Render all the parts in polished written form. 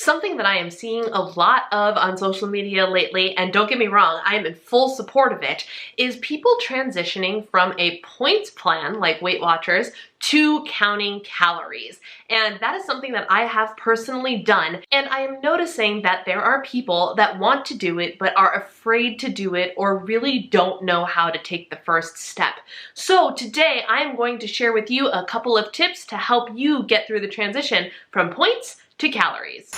Something that I am seeing a lot of on social media lately, and don't get me wrong, I am in full support of it, is people transitioning from a points plan, like Weight Watchers, to counting calories. And that is something that I have personally done. And I am noticing that there are people that want to do it, but are afraid to do it or really don't know how to take the first step. So today I am going to share with you a couple of tips to help you get through the transition from points to calories.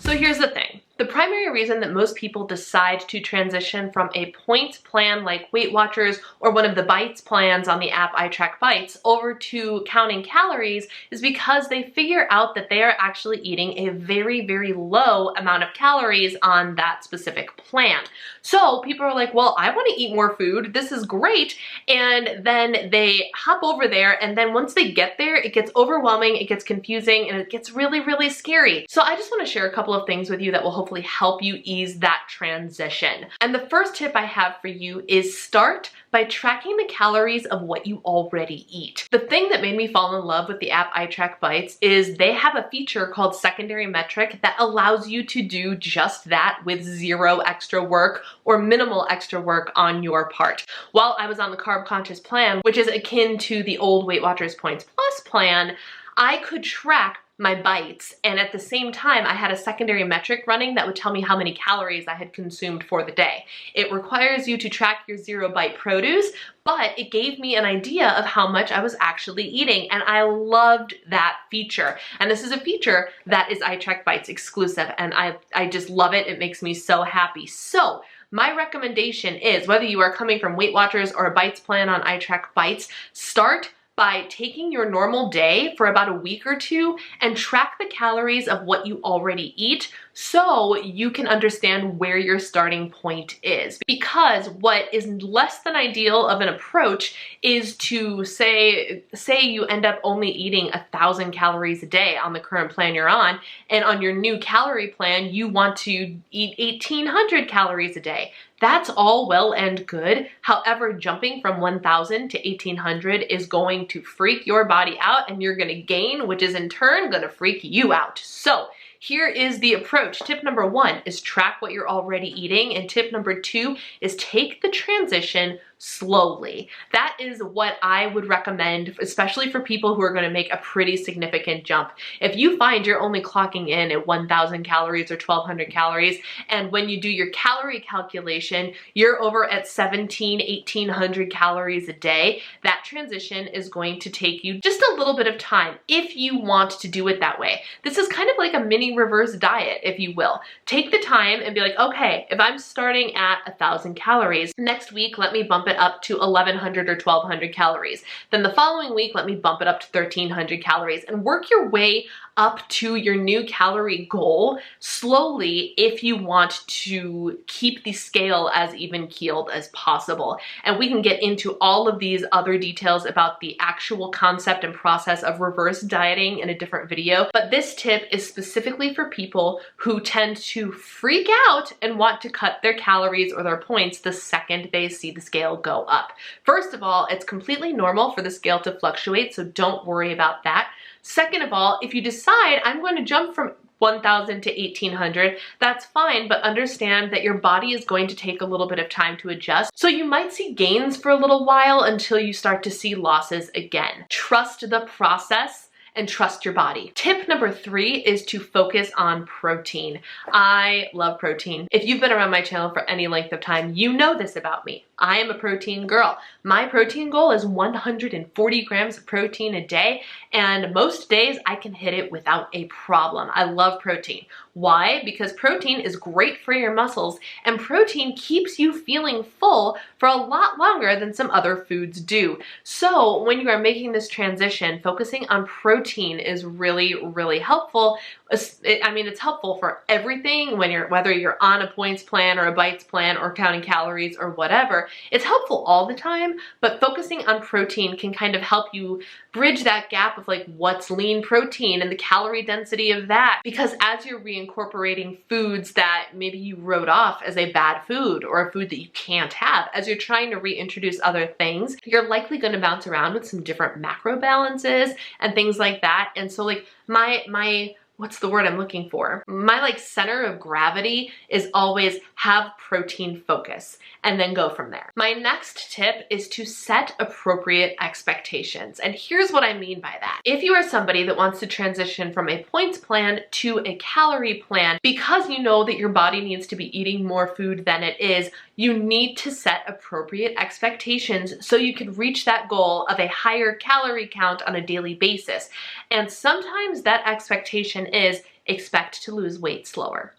So here's the thing. The primary reason that most people decide to transition from a points plan like Weight Watchers or one of the Bites plans on the app iTrackBites over to counting calories is because they figure out that they are actually eating a very, very low amount of calories on that specific plan. So people are like, well, I want to eat more food. This is great. And then they hop over there, and then once they get there, it gets overwhelming, it gets confusing, and it gets really, really scary. So I just want to share a couple of things with you that will hopefully help you ease that transition. And the first tip I have for you is start by tracking the calories of what you already eat. The thing that made me fall in love with the app iTrackBites is they have a feature called secondary metric that allows you to do just that with zero extra work or minimal extra work on your part. While I was on the carb conscious plan, which is akin to the old Weight Watchers Points Plus plan, I could track my bites, and at the same time I had a secondary metric running that would tell me how many calories I had consumed for the day. It requires you to track your zero bite produce, but it gave me an idea of how much I was actually eating, and I loved that feature. And this is a feature that is iTrackBites exclusive, and I just love it. It makes me so happy. So my recommendation is, whether you are coming from Weight Watchers or a Bites plan on iTrackBites, start by taking your normal day for about a week or two and track the calories of what you already eat so you can understand where your starting point is. Because what is less than ideal of an approach is to say you end up only eating 1,000 calories a day on the current plan you're on, and on your new calorie plan you want to eat 1,800 calories a day. That's all well and good. However, jumping from 1,000 to 1,800 is going to freak your body out, and you're gonna gain, which is in turn gonna freak you out. So here is the approach. Tip number 1 is track what you're already eating, and tip number 2 is take the transition slowly. That is what I would recommend, especially for people who are going to make a pretty significant jump. If you find you're only clocking in at 1,000 calories or 1,200 calories, and when you do your calorie calculation, you're over at 1,800 calories a day, that transition is going to take you just a little bit of time if you want to do it that way. This is kind of like a mini reverse diet, if you will. Take the time and be like, okay, if I'm starting at 1,000 calories, next week let me bump it up to 1,100 or 1,200 calories. Then the following week, let me bump it up to 1,300 calories, and work your way up to your new calorie goal slowly if you want to keep the scale as even keeled as possible. And we can get into all of these other details about the actual concept and process of reverse dieting in a different video. But this tip is specifically for people who tend to freak out and want to cut their calories or their points the second they see the scale go up. First of all, it's completely normal for the scale to fluctuate, so don't worry about that. Second of all, if you decide I'm going to jump from 1,000 to 1,800, that's fine, but understand that your body is going to take a little bit of time to adjust. So you might see gains for a little while until you start to see losses again. Trust the process and trust your body. Tip number 3 is to focus on protein. I love protein. If you've been around my channel for any length of time, you know this about me. I am a protein girl. My protein goal is 140 grams of protein a day, and most days I can hit it without a problem. I love protein. Why? Because protein is great for your muscles, and protein keeps you feeling full for a lot longer than some other foods do. So when you are making this transition, focusing on protein is really, really helpful. I mean, it's helpful for everything whether you're on a points plan or a bites plan or counting calories or whatever. It's helpful all the time, but focusing on protein can kind of help you bridge that gap of like what's lean protein and the calorie density of that. Because as you're incorporating foods that maybe you wrote off as a bad food or a food that you can't have. As you're trying to reintroduce other things, you're likely going to bounce around with some different macro balances and things like that. And so like my what's the word I'm looking for? My like center of gravity is always have protein focus and then go from there. My next tip is to set appropriate expectations. And here's what I mean by that. If you are somebody that wants to transition from a points plan to a calorie plan, because you know that your body needs to be eating more food than it is, you need to set appropriate expectations so you can reach that goal of a higher calorie count on a daily basis. And sometimes that expectation is expect to lose weight slower.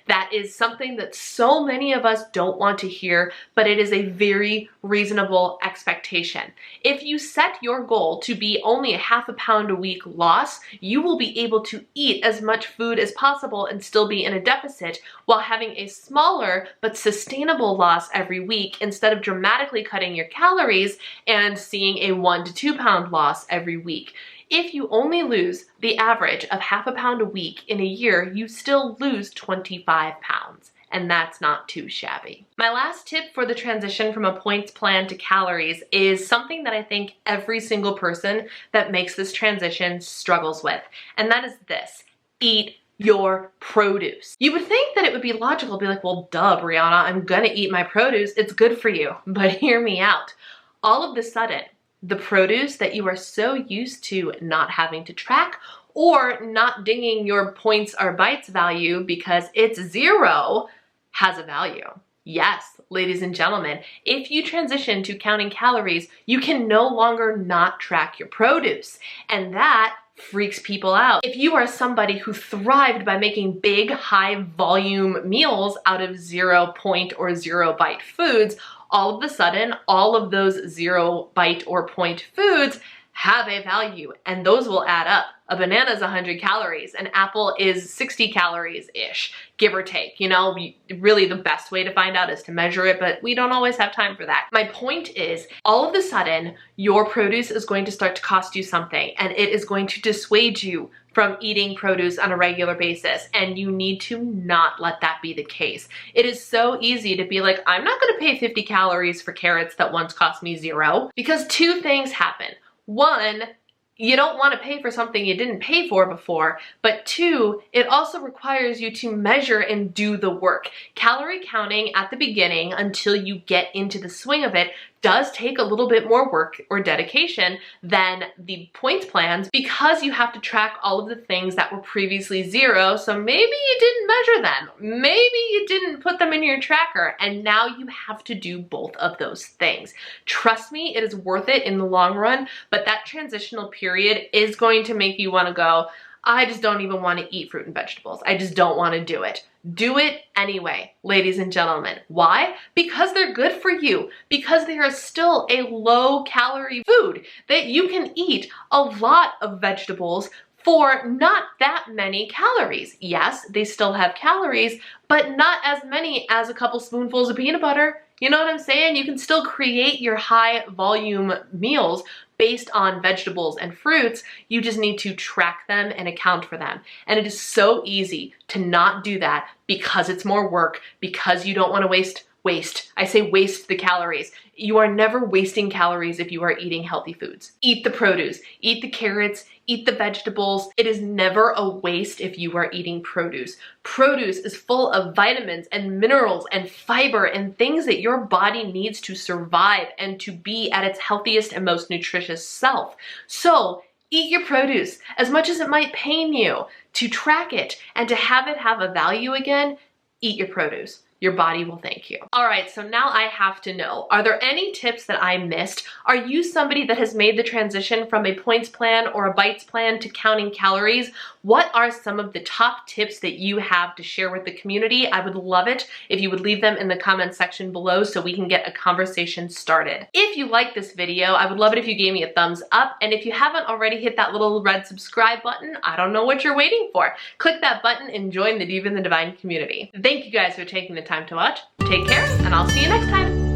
That is something that so many of us don't want to hear, but it is a very reasonable expectation. If you set your goal to be only a half a pound a week loss, you will be able to eat as much food as possible and still be in a deficit while having a smaller but sustainable loss every week instead of dramatically cutting your calories and seeing a 1 to 2 pound loss every week. If you only lose the average of half a pound a week in a year, you still lose 25 pounds. And that's not too shabby. My last tip for the transition from a points plan to calories is something that I think every single person that makes this transition struggles with. And that is this: eat your produce. You would think that it would be logical to be like, well, duh, Brianna, I'm gonna eat my produce. It's good for you. But hear me out. All of a sudden, the produce that you are so used to not having to track or not dinging your points or bites value because it's 0 has a value. Yes, ladies and gentlemen, if you transition to counting calories, you can no longer not track your produce. And that freaks people out. If you are somebody who thrived by making big, high volume meals out of 0 point or 0 bite foods, all of a sudden, all of those 0 bite or point foods have a value, and those will add up. A banana is 100 calories, an apple is 60 calories-ish, give or take. You know, really the best way to find out is to measure it, but we don't always have time for that. My point is, all of a sudden, your produce is going to start to cost you something, and it is going to dissuade you from eating produce on a regular basis, and you need to not let that be the case. It is so easy to be like, I'm not gonna pay 50 calories for carrots that once cost me 0, because 2 things happen. 1, you don't want to pay for something you didn't pay for before, but 2, it also requires you to measure and do the work. Calorie counting at the beginning until you get into the swing of it does take a little bit more work or dedication than the points plans because you have to track all of the things that were previously 0. So maybe you didn't measure them. Maybe you didn't put them in your tracker, and now you have to do both of those things. Trust me, it is worth it in the long run, but that transitional period is going to make you want to go, I just don't even want to eat fruit and vegetables. I just don't want to do it. Do it anyway, ladies and gentlemen. Why? Because they're good for you. Because they are still a low calorie food that you can eat a lot of vegetables for not that many calories. Yes, they still have calories, but not as many as a couple spoonfuls of peanut butter. You know what I'm saying? You can still create your high volume meals based on vegetables and fruits. You just need to track them and account for them. And it is so easy to not do that because it's more work, because you don't want to waste. I say waste the calories. You are never wasting calories if you are eating healthy foods. Eat the produce, eat the carrots, eat the vegetables. It is never a waste if you are eating produce. Produce is full of vitamins and minerals and fiber and things that your body needs to survive and to be at its healthiest and most nutritious self. So eat your produce. As much as it might pain you to track it and to have it have a value again, eat your produce. Your body will thank you. All right, so now I have to know, are there any tips that I missed? Are you somebody that has made the transition from a points plan or a bites plan to counting calories? What are some of the top tips that you have to share with the community? I would love it if you would leave them in the comment section below so we can get a conversation started. If you like this video, I would love it if you gave me a thumbs up. And if you haven't already hit that little red subscribe button, I don't know what you're waiting for. Click that button and join the Diva and the Divine community. Thank you guys for taking the time to watch. Take care, and I'll see you next time.